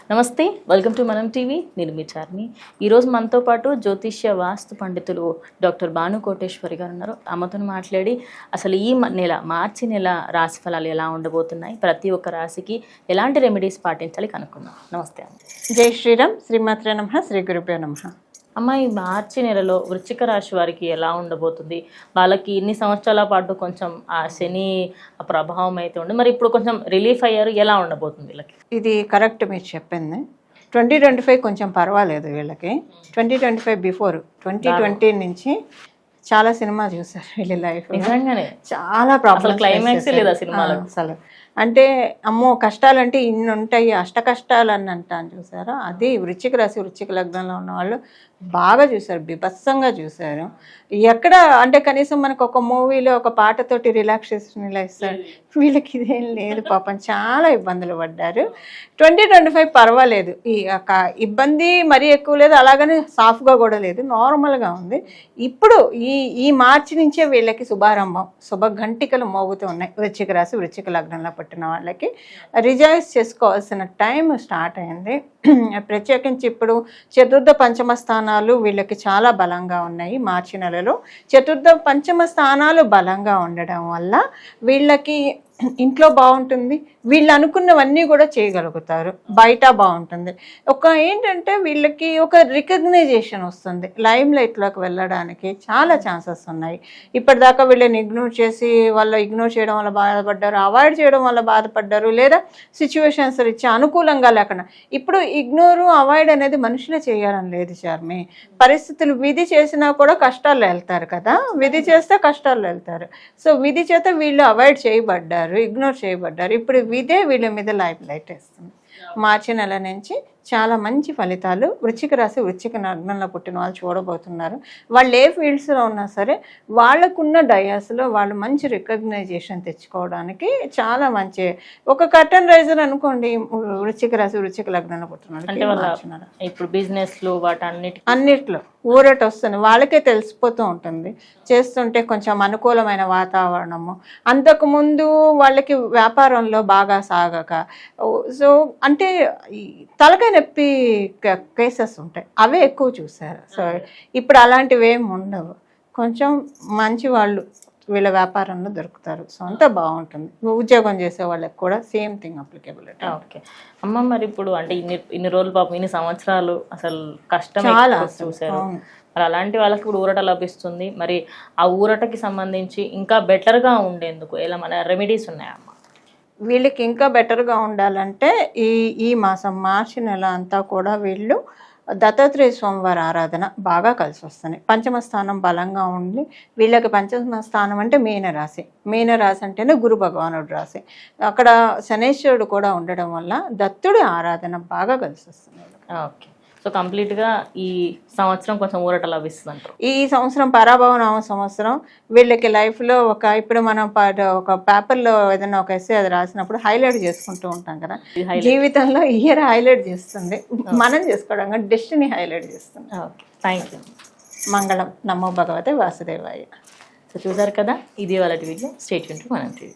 నమస్తే, welcome to మనం TV. నేను మీ చార్మి. ఈరోజు మనతో పాటు జ్యోతిష్య వాస్తు పండితులు డాక్టర్ భాను కోటేశ్వరి గారు ఉన్నారు. ఆమెతో మాట్లాడి అసలు ఈ నెల మార్చి నెల రాశి ఫలాలు ఎలా ఉండబోతున్నాయి, ప్రతి ఒక్క రాశికి ఎలాంటి రెమెడీస్ పాటించాలి కనుక్కుందాం. నమస్తే అమ్మ. జై శ్రీరామ్. శ్రీమాత్రే నమః. శ్రీ గురుభ్యో నమః. అమ్మ, ఈ మార్చి నెలలో వృశ్చిక రాశి వారికి ఎలా ఉండబోతుంది? వాళ్ళకి ఇన్ని సంవత్సరాల పాటు కొంచెం ఆ శని ప్రభావం అయితే ఉంది, మరి ఇప్పుడు కొంచెం రిలీఫ్ అయ్యారు, ఎలా ఉండబోతుంది వీళ్ళకి? ఇది కరెక్ట్ మీరు చెప్పింది. 2025 కొంచెం పర్వాలేదు వీళ్ళకి. 2025 బిఫోర్ 2020 నుంచి చాలా సినిమా చూసారు వీళ్ళ లైఫ్. నిజంగానే చాలా ప్రాబ్లమ్, క్లైమాక్స్ లేదా సినిమాలో అసలు. అంటే అమ్మో కష్టాలు అంటే ఇన్ని ఉంటాయి, అష్ట కష్టాలు అని అంటాను చూసారా. అది వృశ్చిక రాశి వృశ్చిక లగ్నంలో ఉన్న వాళ్ళు బాగా చూసారు, బిభత్సంగా చూసారు. ఎక్కడ అంటే కనీసం మనకు ఒక మూవీలో ఒక పాటతోటి రిలాక్సేషన్ ఇలా ఇస్తారు, వీళ్ళకి ఇదేం లేదు పాపం, చాలా ఇబ్బందులు పడ్డారు. 2025 పర్వాలేదు, ఈ ఇబ్బంది మరీ ఎక్కువ లేదు, అలాగని సాఫ్గా కూడా లేదు, నార్మల్గా ఉంది. ఇప్పుడు ఈ మార్చి నుంచే వీళ్ళకి శుభారంభం, శుభ ఘంటికలు మోగుతూ ఉన్నాయి. వృశ్చిక రాశి వృశ్చిక లగ్నంలో పుట్టిన వాళ్ళకి రిజాయిస్ చేసుకోవాల్సిన టైం స్టార్ట్ అయింది. ప్రత్యేకించి ఇప్పుడు చతుర్థ పంచమ స్థానాలు వీళ్ళకి చాలా బలంగా ఉన్నాయి. మార్చి నెలలో చతుర్థ పంచమ స్థానాలు బలంగా ఉండడం వల్ల వీళ్ళకి ఇంట్లో బాగుంటుంది, వీళ్ళు అనుకున్నవన్నీ కూడా చేయగలుగుతారు, బయట బాగుంటుంది. ఏంటంటే వీళ్ళకి ఒక రికగ్నైజేషన్ వస్తుంది, లైమ్ లైట్లోకి వెళ్ళడానికి చాలా ఛాన్సెస్ ఉన్నాయి. ఇప్పటిదాకా వీళ్ళని ఇగ్నోర్ చేసి ఇగ్నోర్ చేయడం వల్ల బాధపడ్డారు, అవాయిడ్ చేయడం వల్ల బాధపడ్డారు, లేదా సిచ్యువేషన్స్ ఇచ్చి అనుకూలంగా లేకుండా. ఇప్పుడు ఇగ్నోరు అవాయిడ్ అనేది మనుషులే చేయాలని లేదు చార్మి. పరిస్థితులు విధి చేసినా కూడా కష్టాల్లో వెళ్తారు కదా, విధి చేస్తే కష్టాల్లో వెళ్తారు. సో విధి చేత వీళ్ళు అవాయిడ్ చేయబడ్డారు, ఇగ్నోర్ చేయబడ్డారు. ఇప్పుడు ఇదే వీళ్ళ మీద లైట్ వేస్తుంది. మార్చి నెల నుంచి చాలా మంచి ఫలితాలు వృశ్చిక రాశి వృశ్చిక లగ్నంలో పుట్టిన వాళ్ళు చూడబోతున్నారు. వాళ్ళు ఏ ఫీల్డ్స్లో ఉన్నా సరే వాళ్ళకున్న డయాస్లో వాళ్ళు మంచి రికగ్నైజేషన్ తెచ్చుకోవడానికి చాలా మంచి. ఒక కర్టన్ రైజర్ అనుకోండి, వృశ్చిక రాశి వృశ్చిక లగ్నంలో పుట్టిన ఇప్పుడు బిజినెస్లు అన్నిట్లో ఊరట వస్తుంది, వాళ్ళకే తెలిసిపోతూ ఉంటుంది. చేస్తుంటే కొంచెం అనుకూలమైన వాతావరణము. అంతకుముందు వాళ్ళకి వ్యాపారంలో బాగా సాగక, సో అంటే తలకాయ నొప్పి కేసెస్ ఉంటాయి, అవే ఎక్కువ చూసారు. సో ఇప్పుడు అలాంటివి ఏమి ఉండవు, కొంచెం మంచి వాళ్ళు వీళ్ళ వ్యాపారంలో దొరుకుతారు. సో అంతా బాగుంటుంది. ఉద్యోగం చేసే వాళ్ళకి కూడా సేమ్ థింగ్ అప్లికేబిలిటీ. ఓకే అమ్మ, మరి ఇప్పుడు అంటే ఇన్ని రోజులు పాపం ఇన్ని సంవత్సరాలు అసలు కష్టం చాలా చూసారు, మరి అలాంటి వాళ్ళకి ఇప్పుడు ఊరట లభిస్తుంది. మరి ఆ ఊరటకి సంబంధించి ఇంకా బెటర్గా ఉండేందుకు ఎలా మన రెమెడీస్ ఉన్నాయమ్మా? వీళ్ళకి ఇంకా బెటర్గా ఉండాలంటే ఈ మాసం మార్చి నెల అంతా కూడా వీళ్ళు దత్తాత్రేయ స్వామివారి ఆరాధన బాగా కలిసి వస్తుంది. పంచమ స్థానం బలంగా ఉండి వీళ్ళకి పంచమ స్థానం అంటే మీనరాశి. మీనరాశి అంటేనే గురు భగవానుడు రాశి. అక్కడ శనేశ్వరుడు కూడా ఉండడం వల్ల దత్తుడి ఆరాధన బాగా కలిసి వస్తుంది. ఓకే, సో కంప్లీట్గా ఈ సంవత్సరం కొంచెం ఊరట లభిస్తుంది అంటారు. ఈ సంవత్సరం పరాభవనామ సంవత్సరం వీళ్ళకి లైఫ్లో ఇప్పుడు మనం ఒక పేపర్లో ఏదైనా ఒక ఎస్సే అది రాసినప్పుడు హైలైట్ చేసుకుంటూ ఉంటాం కదా, జీవితంలో ఇయర్ హైలైట్ చేస్తుంది, మనం చేసుకోవడం కానీ డెస్టినీ హైలైట్ చేస్తుంది. Okay, thank you. మంగళం. నమో భగవతే వాసుదేవాయ. సో చూసారు కదా, ఇది వాళ్ళ వీడియో. స్టే ట్యూన్ టు మనం టీవీ.